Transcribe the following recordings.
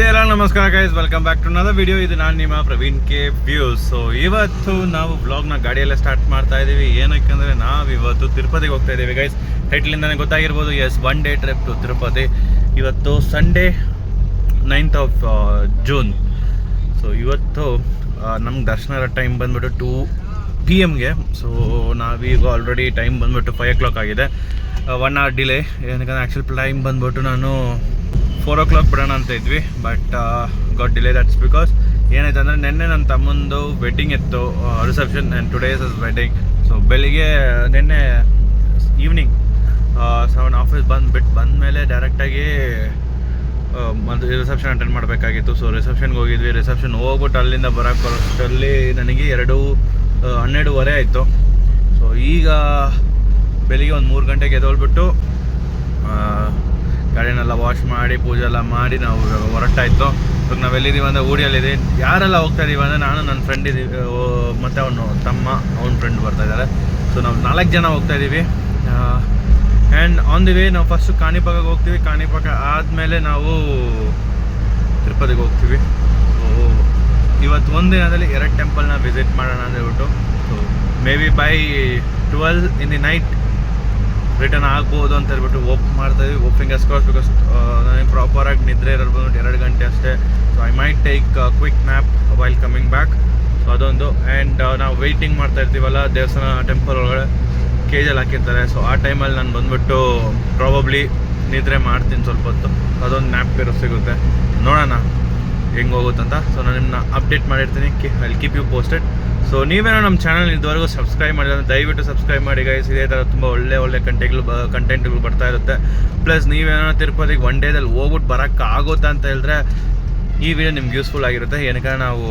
ಎಲ್ಲ ನಮಸ್ಕಾರ guys, welcome back to another video. ಇದು ನಾನು ನಿಮ್ಮ ಪ್ರವೀಣ್ ಕೆ ವ್ಯೂಸ್. ಸೊ ಇವತ್ತು ನಾವು ವ್ಲಾಗ್ನ ಗಾಡಿಯಲ್ಲೇ ಸ್ಟಾರ್ಟ್ ಮಾಡ್ತಾ ಇದ್ದೀವಿ. ಏನಕ್ಕೆಂದರೆ ನಾವು ಇವತ್ತು ತಿರುಪತಿಗೆ ಹೋಗ್ತಾ ಇದ್ದೀವಿ ಗೈಸ್. ಟೈಟ್ಲಿಂದನೇ ಗೊತ್ತಾಗಿರ್ಬೋದು, yes, 1 day trip to Tirupati. ಇವತ್ತು Sunday 9th of June. So ಇವತ್ತು ನಮ್ಗೆ ದರ್ಶನ ಟೈಮ್ ಬಂದ್ಬಿಟ್ಟು 2 PM. ಸೊ ನಾವೀಗ ಆಲ್ರೆಡಿ ಟೈಮ್ ಬಂದ್ಬಿಟ್ಟು 5 o'clock ಆಗಿದೆ. 1 hour ಡಿಲೇ. ಏನಕ್ಕೆ ಆ್ಯಕ್ಚುಲ್ ಟೈಮ್ ಬಂದ್ಬಿಟ್ಟು ನಾನು 4 o'clock ಬಿಡೋಣ ಅಂತ ಇದ್ವಿ, but got delay. That's because ಏನಾಯ್ತು ಅಂದರೆ ನಿನ್ನೆ ನನ್ನ ತಮ್ಮಂದು ವೆಡ್ಡಿಂಗ್ ಇತ್ತು, reception, and today's is wedding. So ಬೆಳಿಗ್ಗೆ ನಿನ್ನೆ ಈವ್ನಿಂಗ್ 7 ಆಫೀಸ್ ಬಂದಮೇಲೆ ಡೈರೆಕ್ಟಾಗಿ ರಿಸೆಪ್ಷನ್ ಅಟೆಂಡ್ ಮಾಡಬೇಕಾಗಿತ್ತು. ಸೊ ರಿಸೆಪ್ಷನ್ಗೆ ಹೋಗಿದ್ವಿ. ರಿಸೆಪ್ಷನ್ ಹೋಗ್ಬಿಟ್ಟು ಅಲ್ಲಿಂದ ಬರೋಷ್ಟರಲ್ಲಿ ನನಗೆ 12:30 ಆಯಿತು. ಸೊ ಈಗ ಬೆಳಿಗ್ಗೆ ಒಂದು 3 ಗಂಟೆಗೆ ಎದ್ದೋಳ್ಬಿಟ್ಟು ಗಾಡಿನೆಲ್ಲ ವಾಶ್ ಮಾಡಿ ಪೂಜೆ ಎಲ್ಲ ಮಾಡಿ ನಾವು ಹೊರಟಾಯಿತು. ಇವಾಗ ನಾವೆಲ್ಲಿದ್ದೀವಿ ಅಂದರೆ ಊರಿಯಲ್ಲಿದ್ದೀವಿ. ಯಾರೆಲ್ಲ ಹೋಗ್ತಾ ಇದ್ದೀವಿ ಅಂದರೆ ನಾನು, ನನ್ನ ಫ್ರೆಂಡ್ ಇದ್ದೀವಿ, ಮತ್ತು ಅವನು ತಮ್ಮ, ಅವನ ಫ್ರೆಂಡ್ ಬರ್ತಾ ಇದ್ದಾರೆ. ಸೊ ನಾವು 4 ಜನ ಹೋಗ್ತಾ ಇದ್ದೀವಿ. ಆ್ಯಂಡ್ ಆನ್ ದಿ ವೇ ನಾವು ಫಸ್ಟು ಕಾಣಿಪಾಕಕ್ಕೆ ಹೋಗ್ತೀವಿ. ಕಾಣಿಪಾಕ ಆದಮೇಲೆ ನಾವು ತಿರುಪತಿಗೆ ಹೋಗ್ತೀವಿ. ಸೊ ಇವತ್ತು ಒಂದು ದಿನದಲ್ಲಿ 2 ಟೆಂಪಲ್ನ ವಿಸಿಟ್ ಮಾಡೋಣ ಅಂತ ಹೇಳ್ಬಿಟ್ಟು. So may be by 12 in the night return ಆಗ್ಬೋದು ಅಂತ ಹೇಳ್ಬಿಟ್ಟು ಮಾಡ್ತಾಯಿದ್ವಿ. ಫಿಂಗರ್ಸ್ ಕ್ರಾಸ್, ಬಿಕಾಸ್ ನನಗೆ ಪ್ರಾಪರಾಗಿ ನಿದ್ರೆ ಇರೋದು ಬಂದ್ಬಿಟ್ಟು 2 ಗಂಟೆ ಅಷ್ಟೇ. So I might take quick nap while coming back. So ಅದೊಂದು. ಆ್ಯಂಡ್ ನಾವು ವೆಯ್ಟಿಂಗ್ ಮಾಡ್ತಾ ಇರ್ತೀವಲ್ಲ ದೇವಸ್ಥಾನ ಟೆಂಪಲ್ ಒಳಗಡೆ ಕೇಜಲ್ಲಿ ಹಾಕಿರ್ತಾರೆ. ಸೊ ಆ ಟೈಮಲ್ಲಿ ನಾನು ಬಂದ್ಬಿಟ್ಟು ಪ್ರಾಬಬ್ಲಿ ನಿದ್ರೆ ಮಾಡ್ತೀನಿ ಸ್ವಲ್ಪ ಹೊತ್ತು. ಅದೊಂದು ನ್ಯಾಪ್ ಸಿಗುತ್ತೆ. ನೋಡೋಣ ಹೆಂಗೆ ಹೋಗುತ್ತಂತ. ಸೊ ನಾನು ನಿಮ್ಮನ್ನ ಅಪ್ಡೇಟ್ ಮಾಡಿರ್ತೀನಿ. I keep you posted. So ನೀವೇನೋ ನಮ್ಮ ಚಾನಲ್ ಇದುವರೆಗೂ ಸಬ್ಸ್ಕ್ರೈಬ್ ಮಾಡಿದ್ರೆ ದಯವಿಟ್ಟು ಸಬ್ಸ್ಕ್ರೈಬ್ ಮಾಡಿ ಗೈಸ್. ಇದೇ ಥರ ತುಂಬ ಒಳ್ಳೆ ಕಂಟೆಂಟ್ಗಳು ಬರ್ತಾ ಇರುತ್ತೆ. ಪ್ಲಸ್ ನೀವೇನೋ ತಿರುಪತಿಗೆ 1 ಡೇದಲ್ಲಿ ಹೋಗ್ಬಿಟ್ಟು ಬರೋಕ್ಕಾಗುತ್ತೆ ಅಂತ ಹೇಳಿದ್ರೆ ಈ ವಿಡಿಯೋ ನಿಮ್ಗೆ ಯೂಸ್ಫುಲ್ ಆಗಿರುತ್ತೆ. ಏನಕ್ಕೆ ನಾವು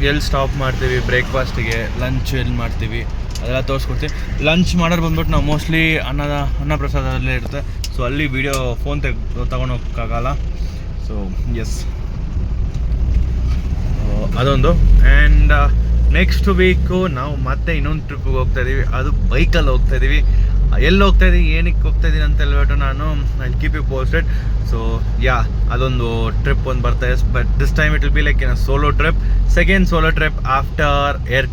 ಎಲ್ಲಿ ಸ್ಟಾಪ್ ಮಾಡ್ತೀವಿ, ಬ್ರೇಕ್ಫಾಸ್ಟಿಗೆ, ಲಂಚ್ ಎಲ್ಲಿ ಮಾಡ್ತೀವಿ ಅದೆಲ್ಲ ತೋರಿಸ್ಕೊಡ್ತೀವಿ. ಲಂಚ್ ಮಾಡೋರು ಬಂದ್ಬಿಟ್ಟು ನಾವು ಮೋಸ್ಟ್ಲಿ ಅನ್ನಪ್ರಸಾದಲ್ಲೇ ಇರುತ್ತೆ. ಸೊ ಅಲ್ಲಿ ವಿಡಿಯೋ ಫೋನ್ ತೊಗೊಂಡೋಗೋಕ್ಕಾಗಲ್ಲ. ಸೊ ಎಸ್, ಅದೊಂದು. ಆ್ಯಂಡ್ ನೆಕ್ಸ್ಟ್ ವೀಕು ನಾವು ಮತ್ತೆ ಇನ್ನೊಂದು ಟ್ರಿಪ್ಪಿಗೆ ಹೋಗ್ತಾ ಇದ್ದೀವಿ. ಅದು ಬೈಕಲ್ಲಿ ಹೋಗ್ತಾ ಇದ್ದೀವಿ. ಎಲ್ಲಿ ಹೋಗ್ತಾ ಇದ್ದೀವಿ, ಏನಕ್ಕೆ ಹೋಗ್ತಾ ಇದ್ದೀನಿ ಅಂತ ಹೇಳ್ಬಿಟ್ಟು ನಾನು I keep you posted. So yeah, ಅದೊಂದು ಟ್ರಿಪ್ ಒಂದು ಬರ್ತಾ ಇದೆ. But this time it will be like solo trip. Second solo trip after air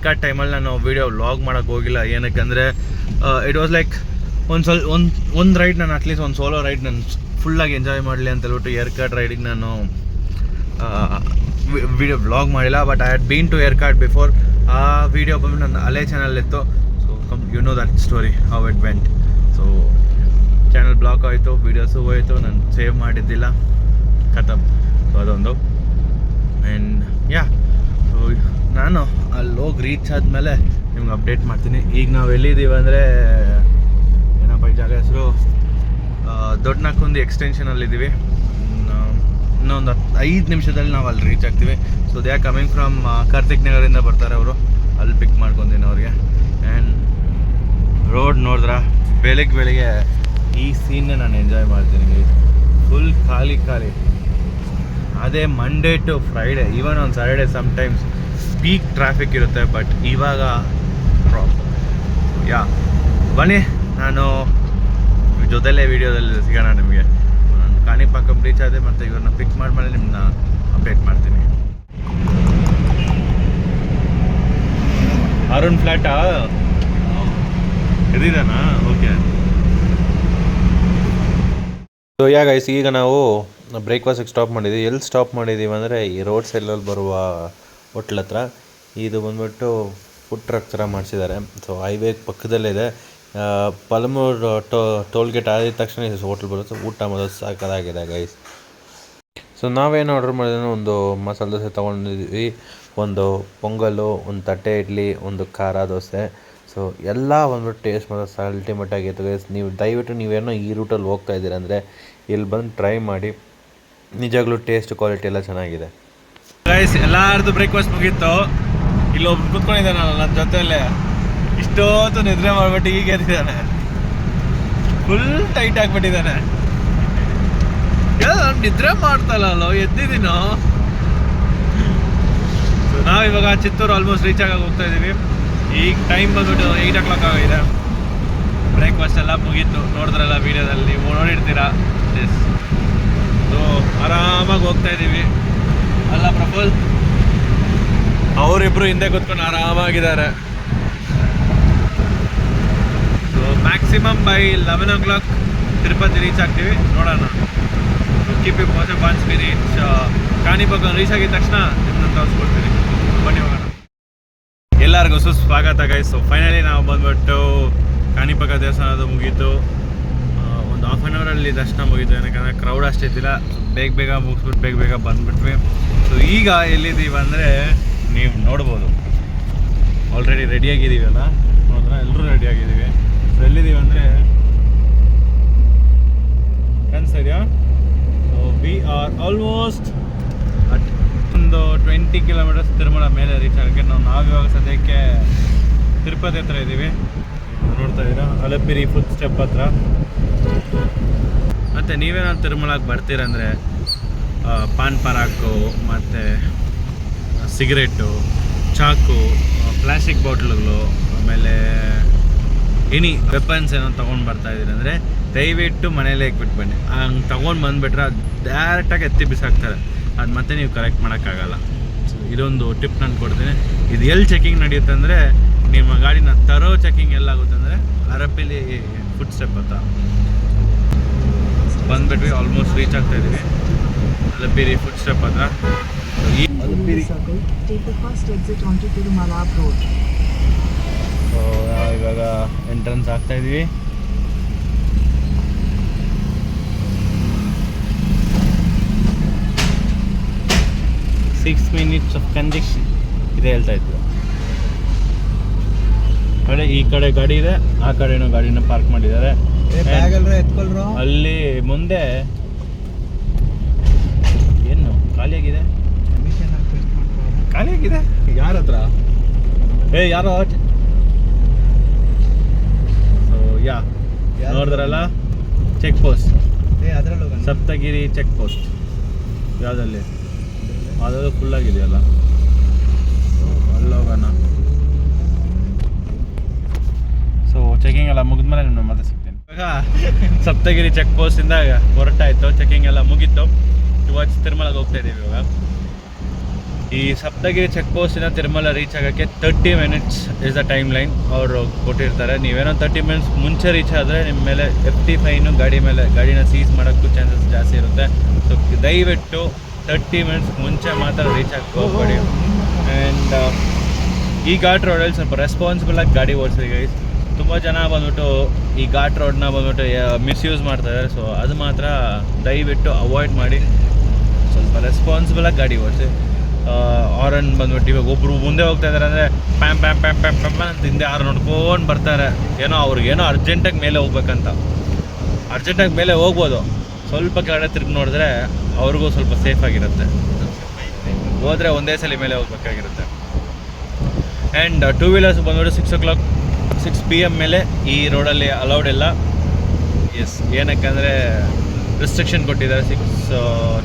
card ಟೈಮಲ್ಲಿ ನಾನು ವಿಡಿಯೋ ವ್ಲಾಗ್ ಮಾಡೋಕ್ಕೆ ಹೋಗಿಲ್ಲ. ಏನಕ್ಕೆ ಇಟ್ ವಾಸ್ ಲೈಕ್ ಒಂದು ರೈಡ್ ನಾನು ಅಟ್ಲೀಸ್ಟ್ ಒಂದು ಸೋಲೋ ರೈಡ್ ನಾನು ಫುಲ್ಲಾಗಿ ಎಂಜಾಯ್ ಮಾಡಲಿ ಅಂತ ಹೇಳ್ಬಿಟ್ಟು ಏರ್ ಕಾರ್ಡ್ ರೈಡಿಗೆ ನಾನು ವಿಡಿಯೋ ವ್ಲಾಗ್ ಮಾಡಿಲ್ಲ. But I had been to Yercaud before. ಆ ವಿಡಿಯೋ ಬಂದ್ಬಿಟ್ಟು ನನ್ನ ಹಳೆ ಚಾನಲಿತ್ತು. So you know that story, how it went. So channel block ಆಯಿತು, ವೀಡಿಯೋಸು ಹೋಯಿತು, ನಾನು ಸೇವ್ ಮಾಡಿದ್ದಿಲ್ಲ, ಖತಮ್. ಸೊ ಅದೊಂದು. ಆ್ಯಂಡ್ ಯಾ, ಸೊ ನಾನು ಅಲ್ಲಿ ಹೋಗಿ ರೀಚ್ ಆದಮೇಲೆ ನಿಮ್ಗೆ ಅಪ್ಡೇಟ್ ಮಾಡ್ತೀನಿ. ಈಗ ನಾವು ಎಲ್ಲಿದ್ದೀವಿ ಅಂದರೆ ಏನಪ್ಪ ಈ ಜಾಗ ಹೆಸರು, ದೊಡ್ಡನಕ್ಕುಂದಿ ಎಕ್ಸ್ಟೆನ್ಷನಲ್ಲಿದ್ದೀವಿ. ಇನ್ನೊಂದು 5 ನಿಮಿಷದಲ್ಲಿ ನಾವು ಅಲ್ಲಿ ರೀಚ್ ಆಗ್ತೀವಿ. So they are coming from Karthik ನಗರಿಂದ ಬರ್ತಾರೆ ಅವರು. ಅಲ್ಲಿ ಪಿಕ್ ಮಾಡ್ಕೊತೀನಿ ಅವ್ರಿಗೆ. ಆ್ಯಂಡ್ ರೋಡ್ ನೋಡಿದ್ರೆ ಬೆಳಿಗ್ಗೆ ಈ ಸೀನ್ನ ನಾನು ಎಂಜಾಯ್ ಮಾಡ್ತೀನಿ. ಫುಲ್ ಖಾಲಿ. ಅದೇ Monday to Friday, even on Saturday sometimes peak traffic ಇರುತ್ತೆ. ಬಟ್ ಇವಾಗ ಯಾ, ಬನ್ನಿ ನಾನು ಜೊತೆಲೇ ವೀಡಿಯೋದಲ್ಲಿ ಸಿಗೋಣ ನಿಮಗೆ. ಕಾಣಿಪಾಕ ರೀಚ್ ಆದೆ, ಮತ್ತು ಇವ್ರನ್ನ ಪಿಕ್ ಮಾಡಿ ನಿಮ್ಮನ್ನ ಅಪ್ಡೇಟ್ ಮಾಡ್ತೀನಿ. ಅರುಣ್ ಫ್ಲ್ಯಾಟಾ ಇದಿದಾನಾ? ಓಕೆ. ಸೊ ಗೈಸ್, ಈಗ ನಾವು ಬ್ರೇಕ್ಫಾಸ್ಟಿಗೆ ಸ್ಟಾಪ್ ಮಾಡಿದ್ದೀವಿ. ಎಲ್ಲಿ ಸ್ಟಾಪ್ ಮಾಡಿದ್ದೀವಿ ಅಂದರೆ ಈ ರೋಡ್ ಸೈಡಲ್ಲಿ ಬರುವ ಹೋಟ್ಲ್ ಹತ್ರ. ಇದು ಬಂದ್ಬಿಟ್ಟು ಫುಡ್ ಟ್ರಕ್ ಥರ ಮಾಡಿಸಿದ್ದಾರೆ. ಸೊ ಹೈವೇ ಪಕ್ಕದಲ್ಲಿದೆ. ಪಲಮೂರು ಟೋಲ್ ಗೇಟ್ ಆದ ತಕ್ಷಣ ಹೋಟ್ಲ್ ಬರುತ್ತೆ. ಊಟ ಮಾಡೋದು ಸಾಕಾಗಿದೆ ಗೈಸ್. ಸೊ ನಾವೇನು ಆರ್ಡರ್ ಮಾಡಿದ್ರೆ ಒಂದು ಮಸಾಲೆ ದೋಸೆ ತೊಗೊಂಡಿದ್ವಿ, ಒಂದು ಪೊಂಗಲು, ಒಂದು ತಟ್ಟೆ ಇಡ್ಲಿ, ಒಂದು ಖಾರ ದೋಸೆ. ಸೊ ಎಲ್ಲ ಬಂದ್ಬಿಟ್ಟು ಟೇಸ್ಟ್ ಮಾಡೋದು ಅಲ್ಟಿಮೇಟ್ ಆಗಿತ್ತು ಗೈಸ್. ನೀವು ದಯವಿಟ್ಟು ನೀವೇನೋ ಈ ರೂಟಲ್ಲಿ ಹೋಗ್ತಾ ಇದ್ದೀರ ಅಂದರೆ ಇಲ್ಲಿ ಬಂದು ಟ್ರೈ ಮಾಡಿ. ನಿಜಾಗ್ಲೂ ಟೇಸ್ಟ್ ಕ್ವಾಲಿಟಿ ಎಲ್ಲ ಚೆನ್ನಾಗಿದೆ ಗೈಸ್. ಎಲ್ಲರದು ಬ್ರೇಕ್ಫಾಸ್ಟ್ ಮುಗೀತು. ಇಲ್ಲೊಬ್ರು ಕೂತ್ಕೊಂಡಿದ್ದಾನೆ ನನ್ನ ಜೊತೆಯಲ್ಲೇ. ಇಷ್ಟೊತ್ತು ನಿದ್ರೆ ಮಾಡ್ಬಿಟ್ಟು ಈಗ ಎದ್ದಿದ್ದಾನೆ. Full tight ಆಗಿಬಿಟ್ಟಿದ್ದಾನೆ. ನಾನು ನಿದ್ರೆ ಮಾಡ್ತಲ್ಲ, ಎದ್ದಿದ್ದೀನೋ. ನಾವಿವಾಗ ಚಿತ್ತೂರು ಆಲ್ಮೋಸ್ಟ್ ರೀಚ್ ಆಗಿ ಹೋಗ್ತಾ ಇದ್ದೀವಿ. ಈಗ ಟೈಮ್ ಬಂದ್ಬಿಟ್ಟು 8 o'clock ಆಗಿದೆ. ಬ್ರೇಕ್ಫಾಸ್ಟ್ ಎಲ್ಲ ಮುಗೀತು. ನೋಡಿದ್ರಲ್ಲ ವೀಡಿಯೋದಲ್ಲಿ, ನೀವು ನೋಡಿರ್ತೀರಾ. ಸೊ ಆರಾಮಾಗಿ ಹೋಗ್ತಾ ಇದ್ದೀವಿ ಅಲ್ಲ ಪ್ರಫುಲ್, ಅವರಿಬ್ರು ಹಿಂದೆ ಕೂತ್ಕೊಂಡು ಆರಾಮಾಗಿದ್ದಾರೆ. So maximum by 11 o'clock Tirupati reach ಆಗ್ತೀವಿ, ನೋಡೋಣ. Keep you posted once we reach Kanipakam. Reach ಆಗಿದ ತಕ್ಷಣ ನಿಮ್ಮನ್ನು ತೋರಿಸ್ಕೊಡ್ತೀನಿ, ಬನ್ನಿ ಹೋಗೋಣ. ಎಲ್ಲರಿಗೂ ಸುಸ್ವಾಗತ ಗೈಸ್. ಸೊ ಫೈನಲಿ ನಾವು ಬಂದ್ಬಿಟ್ಟು ಕಾಣಿಪಾಕ ದೇವಸ್ಥಾನದ ಮುಗೀತು. ಒಂದು ಹಾಫ್ ಆನ್ ಅವರಲ್ಲಿ ದರ್ಶನ ಮುಗೀತು, ಯಾಕಂದರೆ ಕ್ರೌಡ್ ಅಷ್ಟಿದ್ದಿಲ್ಲ. ಬೇಗ ಬೇಗ ಮುಗಿಸ್ಬಿಟ್ಟು ಬೇಗ ಬೇಗ ಬಂದುಬಿಟ್ವಿ. ಸೊ ಈಗ ಎಲ್ಲಿದ್ದೀವಿ ಅಂದರೆ ನೀವು ನೋಡ್ಬೋದು, ಆಲ್ರೆಡಿ ರೆಡಿಯಾಗಿದ್ದೀವಲ್ಲ, ನೋಡಿದ್ರೆ ಎಲ್ಲರೂ ರೆಡಿಯಾಗಿದ್ದೀವಿ. ಸೊ ಎಲ್ಲಿದ್ದೀವಿ ಅಂದರೆ ಕಾಣಿಸ್ತಾ ಇದೆಯಾ? So we are almost at ಒಂದು 20 ಕಿಲೋಮೀಟರ್ಸ್ ತಿರುಮಲ ಮೇಲೆ ರೀಚ್ ಆಗೋಕ್ಕೆ. ನಾವಿವಾಗ ಸದ್ಯಕ್ಕೆ ತಿರುಪತಿ ಹತ್ರ ಇದ್ದೀವಿ, ನೋಡ್ತಾ ಇದ್ದೀರಾ, ಅಲಪಿರಿ ಫುಡ್ ಸ್ಟೆಪ್ ಹತ್ರ. ಮತ್ತು ನೀವೇನಾದ್ರು ತಿರುಮಲಕ್ಕೆ ಬರ್ತೀರಂದರೆ ಪಾನ್ ಪರಾಕು ಮತ್ತು ಸಿಗರೇಟು, ಚಾಕು, ಪ್ಲಾಸ್ಟಿಕ್ ಬಾಟ್ಲುಗಳು, ಆಮೇಲೆ ಎನಿ ವೆಪನ್ಸ್ ಏನೋ ತೊಗೊಂಡು ಬರ್ತಾ ಇದ್ದೀರಿ ಅಂದರೆ ದಯವಿಟ್ಟು ಮನೇಲೇ ಇಕ್ಬಿಟ್ಟು ಬನ್ನಿ. ಹಂಗೆ ತೊಗೊಂಡು ಬಂದುಬಿಟ್ರೆ ಅದು ಡೈರೆಕ್ಟಾಗಿ ಎತ್ತಿ ಬಿಸಾಕ್ತಾರೆ, ಅದು ಮತ್ತೆ ನೀವು ಕರೆಕ್ಟ್ ಮಾಡೋಕ್ಕಾಗಲ್ಲ. ಸೊ ಇದೊಂದು ಟಿಪ್ ನಾನು ಕೊಡ್ತೀನಿ. ಇದು ಎಲ್ಲಿ ಚೆಕಿಂಗ್ ನಡೆಯುತ್ತೆ ಅಂದರೆ, ನಿಮ್ಮ ಗಾಡಿನ ತರೋ ಚೆಕಿಂಗ್ ಎಲ್ಲಾಗುತ್ತೆ ಅಂದರೆ ಅರಪಿಲಿ ಫುಡ್ ಸ್ಟೆಪ್ ಅಂತ ಬಂದುಬಿಟ್ವಿ. ಆಲ್ಮೋಸ್ಟ್ ರೀಚ್ ಆಗ್ತಾ ಇದ್ದೀವಿ ಅಲಪಿರಿ ಫುಡ್ ಸ್ಟೆಪ್ ಹತ್ರ. ಸೊ ಇವಾಗ ಎಂಟ್ರೆನ್ಸ್ ಆಗ್ತಾ ಇದ್ದೀವಿ. ಸಿಕ್ಸ್ ಮಿನಿಟ್ಸ್ ಆಫ್ ಕಂಜೆಕ್ಷನ್ ಇದೆ ಹೇಳ್ತಾ ಇದ್ರು. ಕಡೆ ಈ ಕಡೆ ಗಾಡಿ ಇದೆ, ಆ ಕಡೆನೂ ಗಾಡಿನ ಪಾರ್ಕ್ ಮಾಡಿದ್ದಾರೆ. ಅಲ್ಲಿ ಮುಂದೆ ಏನು ಖಾಲಿಯಾಗಿದೆ, ಖಾಲಿಯಾಗಿದೆ. ಯಾರ ಹತ್ರ? ಯಾರೋ. ಸೊ ನೋಡಿದ್ರಲ್ಲ, check post, Saptagiri check post. ಯಾವುದಲ್ಲಿ? ಅದೆಲ್ಲ ಫುಲ್ಲಾಗಿದೆಯಲ್ಲ, ಅಲ್ಲೋಗೋಣ. ಸೊ ಚೆಕಿಂಗ್ ಎಲ್ಲ ಮುಗಿದ್ಮೇಲೆ ನಿಮ್ಮನ್ನ ಮತ್ತೆ ಸಿಗ್ತೀನಿ. ಇವಾಗ ಸಪ್ತಗಿರಿ ಚೆಕ್ ಪೋಸ್ಟಿಂದ ಹೊರಟಾಯಿತು, ಚೆಕಿಂಗ್ ಎಲ್ಲ ಮುಗೀತು. ಟುವರ್ಡ್ಸ್ ತಿರುಮಲಗೆ ಹೋಗ್ತಾ ಇದ್ದೀವಿ ಇವಾಗ. ಈ ಸಪ್ತಗಿರಿ ಚೆಕ್ ಪೋಸ್ಟಿಂದ ತಿರುಮಲ ರೀಚ್ ಆಗೋಕ್ಕೆ 30 minutes is the time line ಅವರು ಕೊಟ್ಟಿರ್ತಾರೆ. ನೀವೇನೋ 30 minutes ಮುಂಚೆ ರೀಚ್ ಆದರೆ ನಿಮ್ಮ ಮೇಲೆ FT ಫೈನು, ಗಾಡಿನ ಸೀಸ್ ಮಾಡೋಕ್ಕೂ ಚಾನ್ಸಸ್ ಜಾಸ್ತಿ ಇರುತ್ತೆ. ಸೊ ದಯವಿಟ್ಟು 30 minutes ಮುಂಚೆ ಮಾತ್ರ ರೀಚ್ ಆಗಿ ಹೋಗ್ಬೇಡಿ. ಆ್ಯಂಡ್ ಈ ಘಾಟ್ ರೋಡಲ್ಲಿ ಸ್ವಲ್ಪ ರೆಸ್ಪಾನ್ಸಿಬಲಾಗಿ ಗಾಡಿ ಓಡಿಸಿ ಗೈಸ್. ತುಂಬ ಜನ ಬಂದ್ಬಿಟ್ಟು ಈ ಘಾಟ್ ರೋಡ್ನ ಬಂದ್ಬಿಟ್ಟು ಮಿಸ್ಯೂಸ್ ಮಾಡ್ತಾಯಿದ್ದಾರೆ. ಸೊ ಅದು ಮಾತ್ರ ದಯವಿಟ್ಟು ಅವಾಯ್ಡ್ ಮಾಡಿ, ಸ್ವಲ್ಪ ರೆಸ್ಪಾನ್ಸಿಬಲಾಗಿ ಗಾಡಿ ಓಡಿಸಿ. ಆರನ್ ಬಂದ್ಬಿಟ್ಟು ಇವಾಗ ಒಬ್ಬರು ಮುಂದೆ ಹೋಗ್ತಾ ಇದ್ದಾರೆ ಅಂದರೆ Pam Pam Pam Pam Pam ಅಂತ ಹಿಂದೆ ಯಾರು ನೋಡ್ಕೊಂಡು ಬರ್ತಾರೆ. ಅವ್ರಿಗೇನೋ ಅರ್ಜೆಂಟಾಗಿ ಮೇಲೆ ಹೋಗ್ಬೇಕಂತ. ಅರ್ಜೆಂಟಾಗಿ ಮೇಲೆ ಹೋಗ್ಬೋದು, ಸ್ವಲ್ಪ ಕೆಳಗಡೆ ತಿರುಗಿ ನೋಡಿದ್ರೆ ಅವ್ರಿಗೂ ಸ್ವಲ್ಪ ಸೇಫಾಗಿರುತ್ತೆ. ಹೋದರೆ ಒಂದೇ ಸಲ ಮೇಲೆ ಹೋಗ್ಬೇಕಾಗಿರುತ್ತೆ. ಆ್ಯಂಡ್ 2 wheelers ಬಂದ್ಬಿಟ್ಟು 6 PM ಮೇಲೆ ಈ ರೋಡಲ್ಲಿ ಅಲೌಡ್ ಇಲ್ಲ. ಎಸ್, ಏನಕ್ಕಂದರೆ ರಿಸ್ಟ್ರಿಕ್ಷನ್ ಕೊಟ್ಟಿದ್ದಾರೆ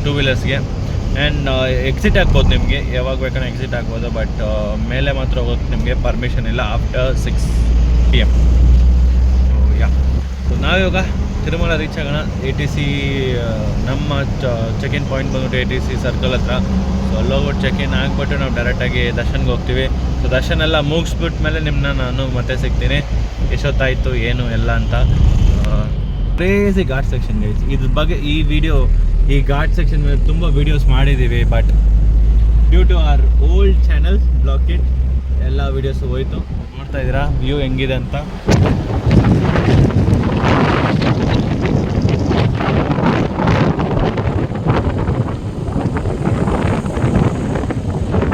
2 wheelersಗೆ. ಆ್ಯಂಡ್ ಎಕ್ಸಿಟ್ ಆಗ್ಬೋದು, ನಿಮಗೆ ಯಾವಾಗ ಬೇಕಾದ್ರೆ ಎಕ್ಸಿಟ್ ಆಗ್ಬೋದು. ಬಟ್ ಮೇಲೆ ಮಾತ್ರ ಹೋಗೋಕ್ಕೆ ನಿಮಗೆ ಪರ್ಮಿಷನ್ ಇಲ್ಲ ಆಫ್ಟರ್ 6 PM. ಸೊ ನಾವಿವಾಗ ತಿರುಮಲ ರೀಚ್ ಆಗೋಣ. ATC ನಮ್ಮ ಚೆಕ್-ಇನ್ ಪಾಯಿಂಟ್ ಬಂದ್ಬಿಟ್ಟು ATC ಸರ್ಕಲ್ ಹತ್ರ. ಸೊ ಅಲ್ಲೋಗ್ಬಿಟ್ಟು ಚೆಕ್-ಇನ್ ಆಗಿಬಿಟ್ಟು ನಾವು ಡೈರೆಕ್ಟಾಗಿ ದರ್ಶನ್ಗೆ ಹೋಗ್ತೀವಿ. ಸೊ ದರ್ಶನ ಎಲ್ಲ ಮುಗಿಸ್ಬಿಟ್ಟ ಮೇಲೆ ನಿಮ್ಮನ್ನ ನಾನು ಮತ್ತೆ ಸಿಗ್ತೀನಿ, ಎಷ್ಟೊತ್ತಾಯಿತು ಏನು ಎಲ್ಲ ಅಂತ. Crazy ghat section guys. ಇದ್ರ ಬಗ್ಗೆ ಈ ಘಾಟ್ ಸೆಕ್ಷನ್ ಮೇಲೆ ತುಂಬ ವೀಡಿಯೋಸ್ ಮಾಡಿದ್ದೀವಿ. But due to our old channel block it, ಎಲ್ಲ ವೀಡಿಯೋಸು ಹೋಯ್ತು. ನೋಡ್ತಾ ಇದ್ದೀರಾ ವ್ಯೂ ಹೆಂಗಿದೆ ಅಂತ.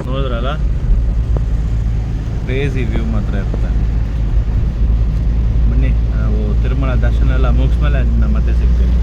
ನೋಡಿದ್ರಲ್ಲ, ಕ್ರೇಜಿ ವ್ಯೂ ಮಾತ್ರ ಇರುತ್ತೆ. ಬನ್ನಿ, ನಾವು ತಿರುಮಲ ದರ್ಶನ ಎಲ್ಲ ಮುಗಿಸ್ಮೇಲೆ ನಾನು ಮತ್ತೆ ಸಿಗ್ತೀನಿ.